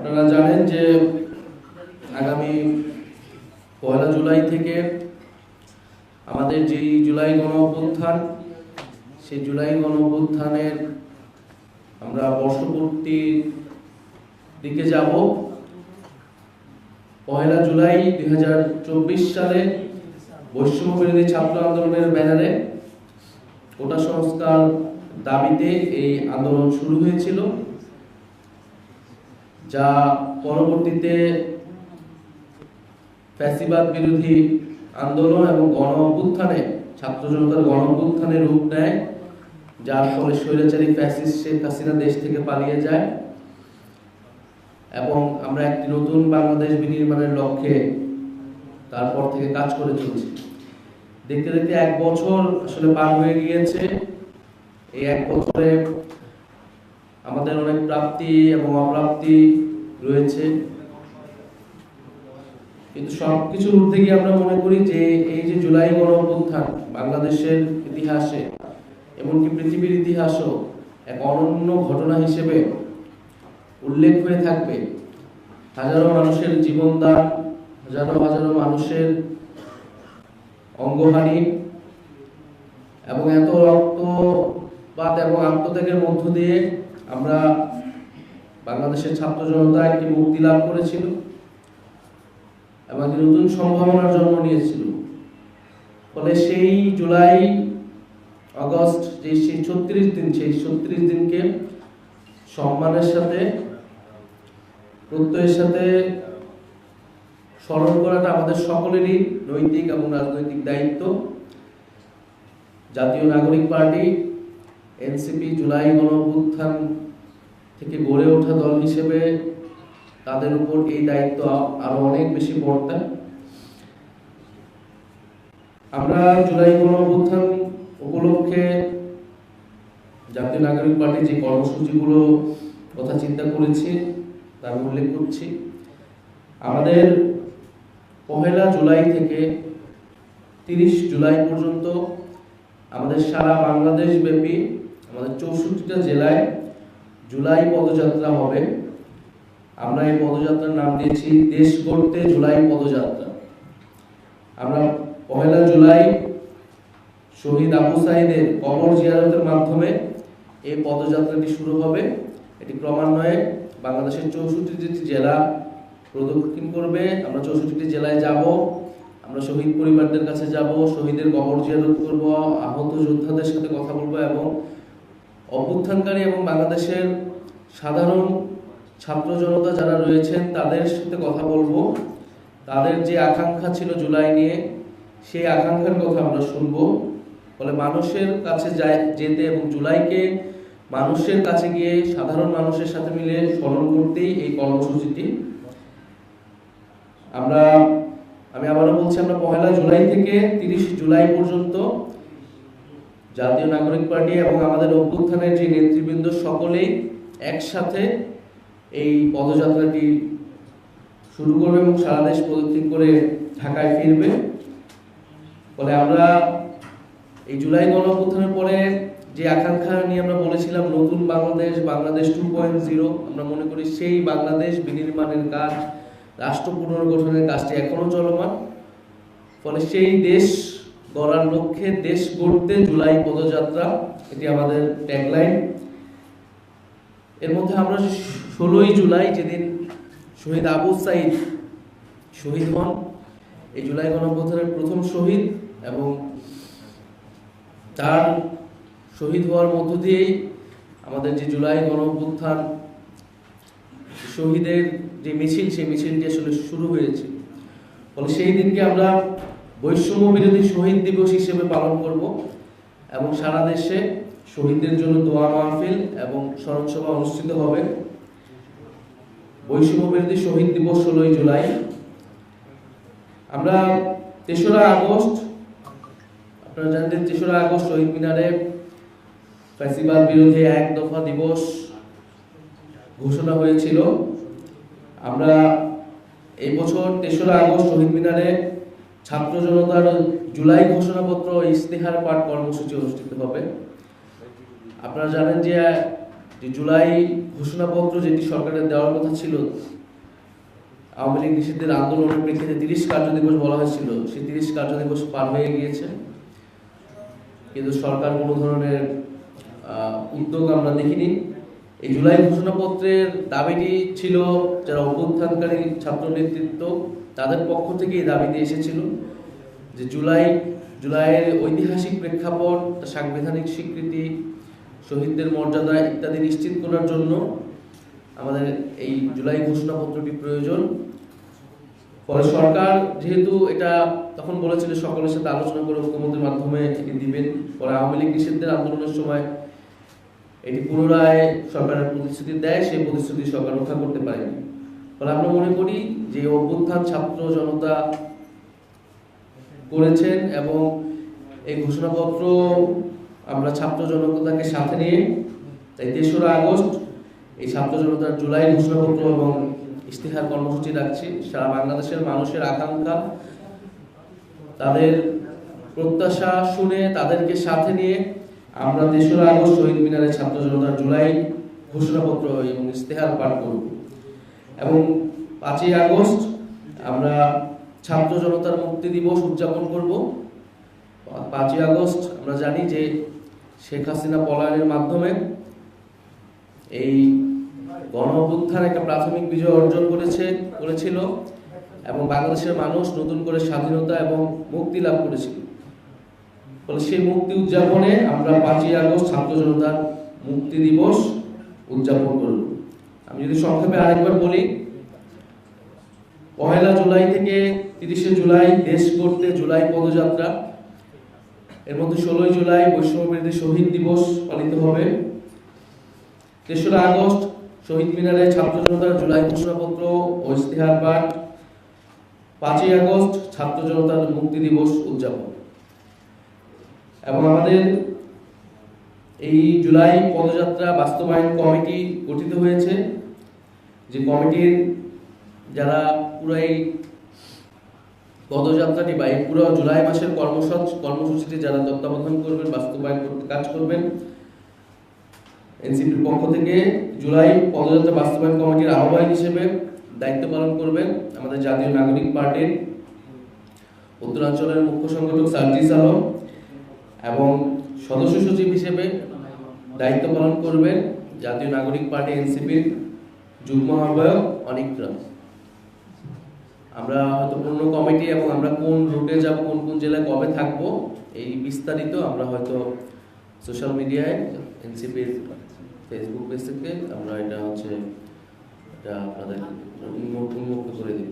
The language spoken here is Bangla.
আপনারা জানেন যে আগামী 1 জুলাই থেকে আমাদের যে জুলাই গণঅভ্যুত্থান, সেই জুলাই গণঅভ্যুত্থানের আমরা বর্ষপূর্তির দিকে যাব। 1 জুলাই 2024 সালে বৈষম্য বিরোধী ছাত্র আন্দোলনের ব্যানারে কোটা সংস্কার দাবিতে এই আন্দোলন শুরু হয়েছিল, যা পরবর্তীতে ফ্যাসিবাদ বিরোধী আন্দোলন এবং গণ অভ্যুত্থানে ছাত্র জনতার গণ অভ্যুত্থানে রূপ নেয়, যার ফলে স্বৈরাচারী ফ্যাসিস্ট শেখ হাসিনা দেশ থেকে পালিয়ে যায় এবং আমরা একটি নতুন বাংলাদেশ বিনির্মাণের লক্ষ্যে তারপর থেকে কাজ করে চলছি। দেখতে দেখতে 1 বছর আসলে পার হয়ে গিয়েছে। এই 1 বছরে আমাদের অনেক প্রাপ্তি এবং অপ্রাপ্তি রয়েছে, কিন্তু সবকিছুর ঊর্ধ্বে গিয়ে আমরা মনে করি যে এই যে জুলাই গণঅভ্যুত্থান বাংলাদেশের ইতিহাসে, এমনকি পৃথিবীর ইতিহাসও এক অনন্য ঘটনা হিসেবে উল্লেখ হয়ে থাকবে। হাজারো মানুষের জীবনদান, হাজারো হাজারো মানুষের অঙ্গহানি এবং এত রক্তপাত এবং আত্মত্যাগের মধ্য দিয়ে আমরা বাংলাদেশের ছাত্র জনতা একটি মুক্তি লাভ করেছিল এবং একটি নতুন সম্ভাবনার জন্ম নিয়েছিল। ফলে সেই জুলাই আগস্ট যে সেই 36 দিন, সেই 36 দিনকে সম্মানের সাথে, প্রত্যয়ের সাথে স্মরণ করাটা আমাদের সকলেরই নৈতিক এবং রাজনৈতিক দায়িত্ব। জাতীয় নাগরিক পার্টি এনসিপি জুলাই গণঅভ্যুত্থান থেকে গড়ে ওঠা দল হিসেবে তাদের উপর এই দায়িত্ব আরো অনেক বেশি বর্তায়। আমরা জুলাই গণঅভ্যুত্থান উপলক্ষে জাতীয় নাগরিক পার্টি যে কর্মসূচিগুলো কথা চিন্তা করেছি তার উল্লেখ করছি। আমাদের 1 জুলাই থেকে 30 জুলাই পর্যন্ত আমাদের সারা বাংলাদেশ ব্যাপী আমাদের 64টা জেলায় জুলাই পদযাত্রা হবে। আমরা এই পদযাত্রার নাম দিয়েছি দেশ গড়তে জুলাই পদযাত্রা। আমরা 1 জুলাই শহীদ আবু সাঈদের কবর জিয়ারতের মাধ্যমে এই পদযাত্রাটি শুরু হবে। এটি ক্রমান্বয়ে বাংলাদেশের 64টি জেলা প্রদক্ষিণ করবে। আমরা 64টি জেলায় যাব, আমরা শহীদ পরিবারদের কাছে যাব, শহীদের কবর জিয়ারত করব, আহত যোদ্ধাদের সাথে কথা বলবো এবং অভ্যুত্থানকারী এবং বাংলাদেশের সাধারণ ছাত্র জনতা যারা রয়েছেন তাদের সাথে কথা বলবো। তাদের যে আকাঙ্ক্ষা ছিল জুলাই নিয়ে, সেই আকাঙ্ক্ষার কথা আমরা শুনবো। ফলে মানুষের কাছে যেতে এবং জুলাইকে মানুষের কাছে গিয়ে সাধারণ মানুষের সাথে মিলে স্মরণ করতেই এই কর্মসূচিটি। আমি আবারও বলছি, আমরা 1 জুলাই থেকে 30 জুলাই পর্যন্ত জাতীয় নাগরিক পার্টি এবং আমাদের অভ্যুত্থানের যে নেতৃবৃন্দ সকলেই একসাথে এই পদযাত্রাটি শুরু করবে এবং সারা দেশ প্রদক্ষিণ করে ঢাকায় ফিরবে। ফলে আমরা এই জুলাই গণঅভ্যুত্থানের পরে যে আকাঙ্ক্ষা নিয়ে আমরা বলেছিলাম নতুন বাংলাদেশ, বাংলাদেশ 2.0, আমরা মনে করি সেই বাংলাদেশ বিনির্মাণের কাজ, রাষ্ট্র পুনর্গঠনের কাজটি এখনো চলমান। ফলে সেই দেশ গড়ার লক্ষ্যে দেশ গড়তে জুলাই পদযাত্রা, এটি আমাদের ট্যাগলাইন। এর মধ্যে আমরা 16 জুলাই যেদিন শহীদ আবু সাঈদ শহীদ হন, এই জুলাই গণঅভ্যুত্থানের প্রথম শহীদ, এবং তার শহীদ হওয়ার মধ্য দিয়েই আমাদের যে জুলাই গণঅভ্যুত্থান শহীদের যে মিছিল, সেই মিছিলটি আসলে শুরু হয়েছে। ফলে সেই দিনকে আমরা বৈষম্য বিরোধী শহীদ দিবস হিসেবে পালন করব এবং সারা দেশে শহীদদের জন্য দোয়া মাহফিল এবং স্মরণ সভা অনুষ্ঠিত হবে। বৈষম্য বিরোধী শহীদ দিবস 16 জুলাই। আমরা 3রা আগস্ট, আপনারা জানেন 3রা আগস্ট শহীদ মিনারে ফ্যাসিবাদ বিরোধী 1 দফা দিবস ঘোষণা হয়েছিল। আমরা এই বছর 3রা আগস্ট শহীদ মিনারে ছাত্র জনতার জুলাই ঘোষণাপত্র ইস্তেহার পাঠ কর্মসূচি অনুষ্ঠিত হবে। আপনারা জানেন যে যে জুলাই ঘোষণাপত্র যেটি সরকারের দেওয়ার কথা ছিল, আওয়ামী লীগ নিষিদ্ধের আন্দোলনের প্রেক্ষিতে 30 কার্যদিবস বলা হয়েছিল, সেই 30 কার্যদিবস পার হয়ে গিয়েছে, কিন্তু সরকার কোনো ধরনের উদ্যোগ আমরা দেখিনি। এই জুলাই ঘোষণাপত্রের দাবিটি ছিল যারা অভ্যুত্থানকারী ছাত্র নেতৃত্ব তাদের পক্ষ থেকে এই দাবিটি এসেছিল যে জুলাইয়ের ঐতিহাসিক প্রেক্ষাপট, সাংবিধানিক স্বীকৃতি, শহীদদের মর্যাদা ইত্যাদি নিশ্চিত করার জন্য আমাদের এই জুলাই ঘোষণাপত্রটি প্রয়োজন। ফলে সরকার যেহেতু এটা তখন বলেছিল সকলের সাথে আলোচনা করে ঐক্যমত্যের মাধ্যমে এটি দিবেন, পরে আওয়ামী লীগ নিষিদ্ধের আন্দোলনের সময় এটি পুনরায় সরকারের প্রতিশ্রুতি দেয়, সেই প্রতিশ্রুতি সরকার রক্ষা করতে পারেনি। ফলে আমরা মনে করি যে অভ্যুত্থান ছাত্র জনতা করেছেন এবং এই ঘোষণাপত্র আমরা ছাত্র জনতাকে সাথে নিয়ে তাই 3রা আগস্ট এই ছাত্র জনতার জুলাই ঘোষণাপত্র এবং ইশতেহার কর্মসূচি রাখছি। সারা বাংলাদেশের মানুষের আকাঙ্ক্ষা, তাদের প্রত্যাশা শুনে তাদেরকে সাথে নিয়ে আমরা 3রা আগস্ট শহীদ মিনারে ছাত্র জনতার জুলাই ঘোষণাপত্র এবং ইশতেহার পাঠ করব এবং 5ই আগস্ট আমরা ছাত্র জনতার মুক্তি দিবস উদযাপন করব। 5ই আগস্ট আমরা জানি যে শেখ হাসিনা পলায়নের মাধ্যমে এই গণ অভ্যুত্থান একটা প্রাথমিক বিজয় অর্জন করেছিল এবং বাংলাদেশের মানুষ নতুন করে স্বাধীনতা এবং মুক্তি লাভ করেছিল। ফলে সেই মুক্তি উদযাপনে আমরা 5ই আগস্ট ছাত্র জনতার মুক্তি দিবস উদযাপন করব। আমি যদি সংক্ষেপে আরেকবার বলি, 1 জুলাই থেকে 30 জুলাই দেশ করতে জুলাই পদযাত্রা, এর মধ্যে 16 জুলাই বৈষম্য বিরোধী শহীদ দিবস পালিত হবে। 3রা আগস্ট শহীদ মিনারে ছাত্র জনতার জুলাই ঘোষণাপত্র ও ইশতেহার পাঠ, 5ই আগস্ট ছাত্র জনতার মুক্তি দিবস উদযাপন। এবং আমাদের এই জুলাই পদযাত্রা বাস্তবায়ন কমিটি গঠিত হয়েছে, যে কমিটির যারা পুরো এই পদযাত্রাটি বা এই পুরো জুলাই মাসের কর্মসূচিটি যারা তত্ত্বাবধান করবেন, বাস্তবায়ন করতে কাজ করবেন, এনসিপির পক্ষ থেকে জুলাই পদযাত্রা বাস্তবায়ন কমিটির আহ্বায়ক হিসেবে দায়িত্ব পালন করবেন আমাদের জাতীয় নাগরিক পার্টির উত্তরাঞ্চলের মুখ্য সংগঠক সার্জিস আলম এবং সদস্য সচিব হিসেবে দায়িত্ব পালন করবেন জাতীয় নাগরিক পার্টি এনসিপির যুগ্ম আহ্বায়ক অনিক রাম। আমরা হয়তো পূর্ণ কমিটি এবং আমরা কোন রুটে যাব, কোন কোন জেলায় কবে থাকবো, এই বিস্তারিত আমরা হয়তো সোশ্যাল মিডিয়ায় এনসিপির ফেসবুক পেজ থেকে আমরা এটা আপনাদের উন্মুক্ত করে দিব।